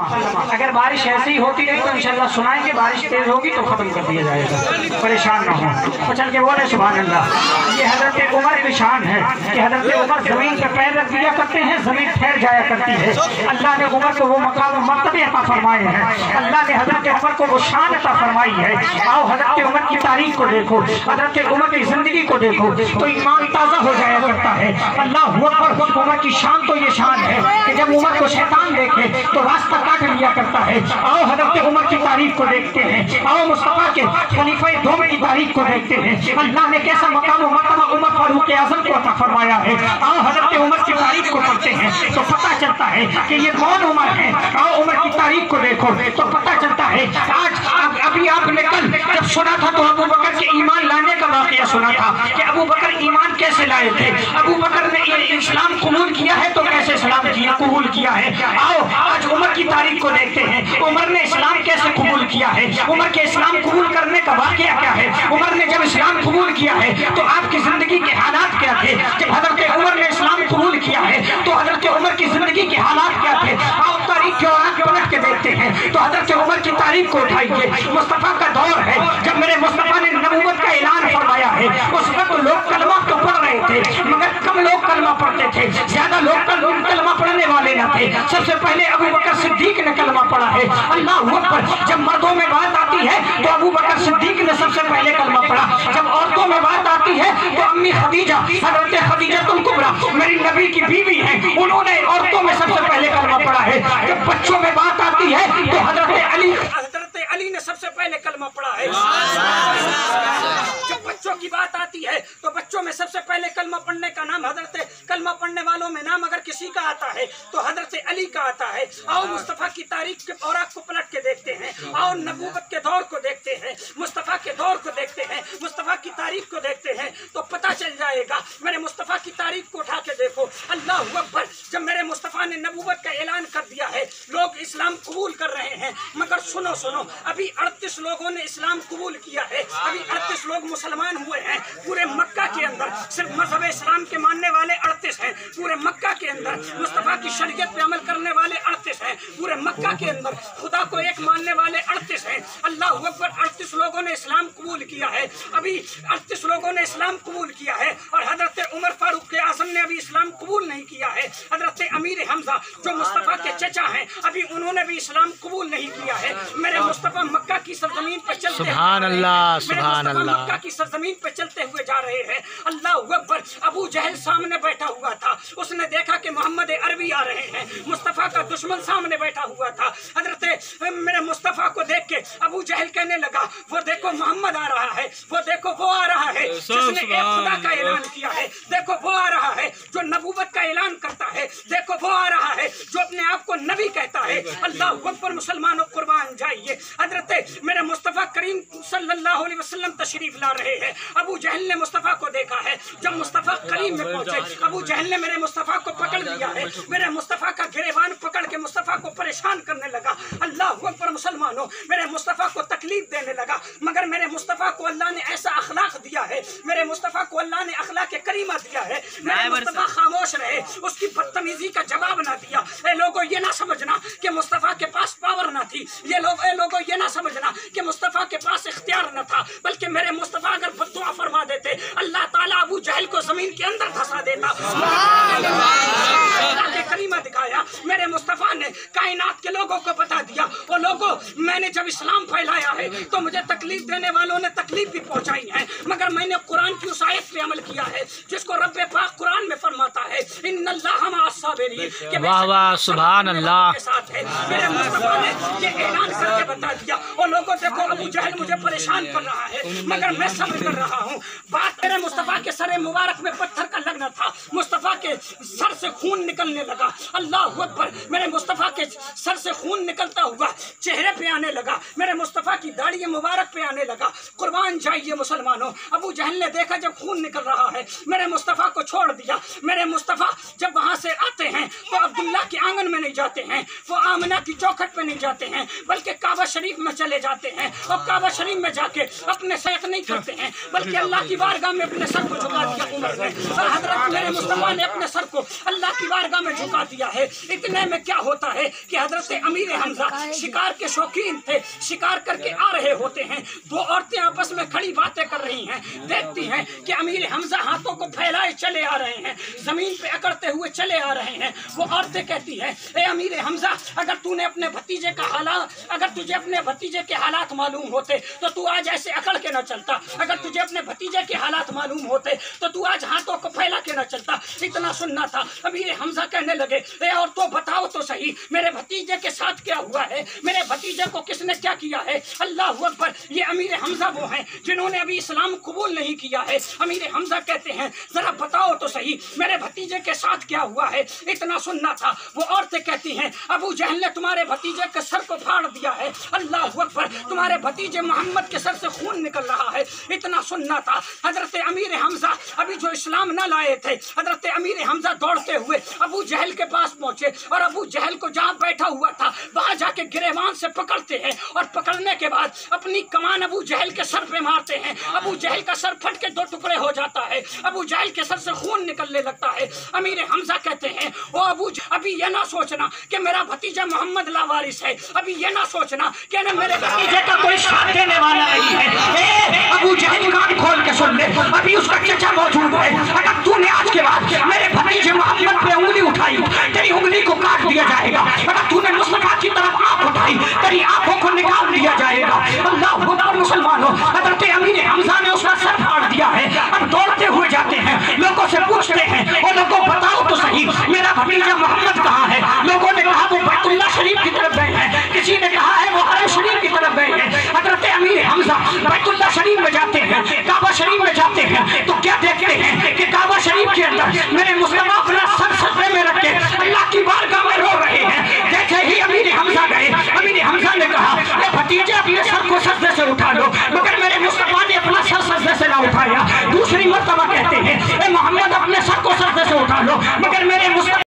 अगर बारिश ऐसी ही होती रही तो इंशाल्लाह सुनाएंगे, बारिश तेज होगी तो खत्म कर दिया जाएगा, परेशान ना हो। तो चल के बोले सुभान अल्लाह। ये हजरत उमर की शान है कि हजरत उमर जमीन पे पैर रख दिया करते हैं, जमीन ठहर जाया करती है। अल्लाह ने उमर को वो मकाम मर्तबे अता फरमाए हैं, अल्लाह ने हजरत उमर को वो शान अता फरमाई है। आओ हजरत उमर की तारीख को देखो, हजरत उमर की जिंदगी को देखो तो ईमान ताज़ा हो जाया करता है। अल्लाह अकबर। उमर की शान तो ये शान है कि जब उमर को शैतान देखे तो रास्ता काट लिया करता है। आओ हजरत उमर की तारीख को देखते हैं, आओ मुस्तफा के खलीफा दो की तारीख को देखते हैं। अल्लाह ने कैसा मकाम मर्तबा उमर फारूक आज़म को अता फरमाया है। आओ हजरत उमर की तारीख को पढ़ते हैं तो पता चलता है कि ये कौन उमर है। आओ उमर की तारीख को देखो तो पता चलता है। आज अभी आपने कल जब सुना था तो अबू बकर के ईमान लाने का वाकया सुना था कि अबू बकर ईमान कैसे लाए थे। अबू बकर ने इस्लाम कबूल किया है तो कैसे इस्लाम कबूल किया है। आओ आज उमर की तारीख को देखते हैं, उमर ने इस्लाम कैसे कबूल किया है, उमर के इस्लाम कबूल करने का वाकया क्या है। उमर ने जब इस्लाम कबूल किया है तो आपकी जिंदगी के हालात क्या थे। जब हजरत उमर ने इस्लाम कबूल किया है तो हजरत उमर की जिंदगी के हालात क्या थे। आओ तारीख के औरात पलट के देखते हैं तो हजरत उमर की तारीख को उठाइए। मुस्तफा का दौर है जब मेरे मुस्तफा ने नबूवत का ऐलान फरमाया है। उस वक्त लोग कलमा तो पढ़ रहे थे मगर कम लोग कलमा पढ़ते थे, ज्यादा लोग कलमा पढ़ने वाले न थे। सबसे पहले अबू बकर सिद्दीक ने कलमा पढ़ा है। अल्लाह अकबर। जब मर्दों में बात आती है तो अबू बकर सिद्दीक ने सबसे पहले कलमा पढ़ा। जब औरतों में बात आती है तो अम्मी खदीजा, हजरत खदीजतुल कुबरा मेरी नबी की बीवी है, उन्होंने औरतों में सबसे पहले कलमा पढ़ा है। जब बच्चों में बात आती है तो हजरत अली ने सबसे पहले कलमा पढ़ा है। जब बच्चों की बात आती है तो बच्चों में सबसे पहले कलमा पढ़ने का नाम हजरत कलमा पढ़ने वालों में नाम अगर किसी का आता है तो हजरत अली का आता है। आओ मुस्तफा की तारीख के औरात को पलट के देखते हैं, आओ नबूवत के दौर को देखते हैं, मुस्तफा के दौर को देखते हैं, मुस्तफा की तारीख को देखते हैं तो पता चल जाएगा। मेरे मुस्तफा की तारीख को उठा के देखो। अल्लाह अकबर। जब मेरे मुस्तफा ने नबूवत का ऐलान कर दिया है, लोग इस्लाम कबूल कर रहे हैं मगर सुनो सुनो, अभी 38 लोगों ने इस्लाम कबूल किया है, अभी 38 लोग मुसलमान हुए हैं। पूरे मक्का के अंदर सिर्फ मजहब इस्लाम के मानने वाले 38 हैं। पूरे मक्का के अंदर मुस्तफा की शरीयत पे अमल करने वाले 38 हैं। पूरे मक्का के अंदर खुदा को एक मानने वाले 38 हैं। अल्लाह अकबर। 38 लोगों ने इस्लाम कबूल किया है, अभी 38 लोगों ने इस्लाम कबूल किया है और हजरत उमर फारूक आज़म ने अभी इस्लाम कबूल नहीं किया है। हजरत अमीर हमजा जो मुस्तफा के चचा हैं अभी उन्होंने भी इस्लाम कबूल नहीं किया है। मेरे मुस्तफा मक्का की सरजमीन पर चलते सुभान अल्लाह, सुभान अल्लाह, मक्का की सरजमीन पर चलते हुए जा रहे हैं। अल्लाह अकबर। अबू जहल सामने बैठा हुआ था, उसने देखा कि मोहम्मद अरबी आ रहे हैं। मुस्तफा का दुश्मन सामने बैठा हुआ था। हजरत मेरे मुस्तफा को देख के अबू जहल कहने लगा, वो देखो मोहम्मद आ रहा है, वो देखो वो आ रहा है जिसने एक खुदा का ऐलान किया है, देखो वो आ रहा है जो नबूवत का ऐलान करता है, देखो वो आ रहा है जो अपने आप को नबी कहता है। अल्लाह अकबर। मुसलमानों कुर्बान जाइए। हजरत मेरे मुस्तफा करीम सल्लल्लाहु अलैहि वसल्लम तशरीफ ला रहे हैं। अबू जहल ने मुस्तफा को देखा है। जब मुस्तफा करीम में पहुंचे अबू जहल ने मेरे मुस्तफा को पकड़ लिया है। मेरे मुस्तफा का गिरेबान पकड़ के मुस्तफा को परेशान करने लगा। अल्लाह अकबर। मुसलमानों मेरे मुस्तफा को तकलीफ देने लगा मगर मेरे मुस्तफा को अल्लाह ने ऐसा अखलाक दिया है, मेरे मुस्तफा को अल्लाह ने अखलाक करीमा दिया है। मेरे मुस्तफा खामोश रहे, उसकी बदतमीजी का जवाब ना दिया। ए लोगों ये ना समझना कि मुस्तफा के पास पावर ना थी, ये लोगों ये ना समझना कि मुस्तफा के पास इख्तियार न था, बल्कि मेरे मुस्तफा अगर बद्दुआ फरमा देते अल्लाह ताला अबू जहल को जमीन के अंदर धंसा देता। अल्लाह के करीमा दिखाया। मेरे मुस्तफा ने कायनात के लोगों को बता दिया, वो लोगों मैंने जब इस्लाम फैलाया है तो मुझे तकलीफ देने वालों ने तकलीफ भी पहुंचाई है मगर मैंने कुरान की उस आयत पे अमल किया है जिसको रब पाक कुरान में फरमाता है, इन्नल्लाह मअस-साबिरीन। वाह वाह, सुभान अल्लाह। मेरे मुस्तफा ने ये ऐलान करके बता दिया, वो लोगों देखो अबू जहल मुझे परेशान कर रहा है मगर मैं सब्र कर रहा हूँ। बात मेरे मुस्तफा के सर मुबारक में पत्थर का लगना था, मुस्तफा के सर से खून निकलने लगा। अल्लाह अकबर। मेरे मुस्तफा के सर से खून निकलता हुआ चेहरे पे आने लगा, मेरे मुस्तफा की दाढ़ी मुबारक पे आने लगा। कुर्बान जाइए मुसलमानों। अबू जहल ने देखा जब खून निकल रहा है मेरे मुस्तफा को छोड़ दिया। मेरे मुस्तफा जब वहां से आते हैं तो अब्दुल्ला के आंगन में नहीं जाते हैं, वो आमना की चौखट पे नहीं जाते हैं बल्कि काबा शरीफ में चले जाते हैं और काबा शरीफ में जाके अपने सैक नहीं करते हैं बल्कि अल्लाह की बारगाह में अपने सर को झुका दिया उमर ने। और हजरत मेरे मुस्तफा ने अपने सर को अल्लाह की बारगाह में झुका दिया है। इतने में क्या होता है कि حضرت امیر حمزہ شکار کے شوقین تھے، شکار کر کے آ رہے ہوتے ہیں، دو عورتیں آپس میں کھڑی باتیں کر رہی ہیں، دیکھتی ہیں کہ امیر حمزہ ہاتھوں کو پھیلائے چلے آ رہے ہیں، زمین پہ اکڑتے ہوئے چلے آ رہے ہیں۔ وہ عورتیں کہتی ہیں اے امیر حمزہ، اگر تو نے اپنے بھتیجے کا حالات، اگر تجھے اپنے بھتیجے کے حالات معلوم ہوتے تو تو آج ایسے اکڑ کے نہ چلتا، اگر تجھے اپنے بھتیجے کے حالات معلوم ہوتے تو تو آج ہاتھوں کو پھیلا کے نہ چلتا۔ اتنا سننا تھا۔ امیر حمزہ کہنے لگے اے عورتوں بتاؤ تو صحیح میرے بھتیجے کے ساتھ کیا ہوا ہے، میرے بھتیجے کو کس نے کیا کیا ہے؟ اللہ اکبر، یہ امیر حمزہ وہ ہیں جنہوں نے ابھی اسلام قبول نہیں کیا ہے۔ امیر حمزہ کہتے ہیں ذرا بتاؤ تو صحیح میرے بھتیجے کے ساتھ کیا ہوا ہے۔ اتنا سننا تھا۔ وہ عورتیں کہتی ہیں ابو جہل نے تمہارے بھتیجے کے سر کو پھاڑ دیا ہے۔ اللہ اکبر، تمہارے بھتیجے محمد کے سر سے خون نکل رہا ہے۔ اتنا سننا تھا۔ حضرت امیر حمزہ ابھی جو اسلام نہ لائے تھے، حضرت امیر حمزہ دوڑتے ہوئے ابو جہل کے پاس پہنچے اور ابو جہل کو جہاں بیٹھا ہوا تھا وہاں جا کے گریبان سے پکڑتے ہیں اور پکڑنے کے بعد اپنی کمان ابو جہل کے سر پہ مارتے ہیں۔ ابو جہل کا سر پھٹ کے دو ٹکڑے ہو جاتا ہے، ابو جہل کے سر سے خون نکلنے لگتا ہے۔ امیر حمزہ کہتے ہیں او ابو ابھی یہ نہ سوچنا کہ میرا بھتیجا محمد لاوارث ہے، ابھی یہ نہ سوچنا کہ میرے بھتیجے کا کوئی ساتھ دینے والا نہیں ہے۔ ابو جہل کان کھول کے سن لے، ابھی اس کا چچا موجود ہے۔ اگر تو نے آج کے بعد میرے بھتیجے محمد پہ انگلی اٹھائی تیری انگلی کو کاٹ دیا جائے گا، اگر تو نے مصطفیٰ کی طرف آنکھ اٹھائی تیری آنکھوں کو نکال دیا جائے گا۔ اللہ اکبر مسلمانوں، حضرت امیر حمزہ نے اس کا سر پھاڑ دیا ہے۔ اب دوڑتے ہوئے جاتے ہیں، لوگوں سے پوچھتے ہیں اور لوگوں بتاؤ تو صحیح میرا بھتیجا محمد کہاں ہے؟ لوگوں نے کہا وہ بیت اللہ شریف کی طرف گئے ہیں، کسی نے کہا ہے وہ حرم شریف کی طرف گئے ہیں۔ حضرت امیر حمزہ بیت اللہ شریف میں جاتے ہیں، کعبہ شریف میں جاتے ہیں تو کیا دیکھتے ہیں کہ کعبہ شریف کے اندر میرے مصطفیٰ اپنا سر سجدے میں رکھ کے اللہ کی بارگاہ میں رو رہے ہیں۔ جیسے ہی امیر حمزہ گئے، امیر حمزہ نے کہا اے بھتیجے اپنے سر کو سجدے سے اٹھا لو، مگر میرے مصطفیٰ نے اپنا سر سجدے سے نہ اٹھایا۔ دوسری مرتبہ کہتے ہیں اے محمد اپنے سر کو سجدے سے اٹھا لو،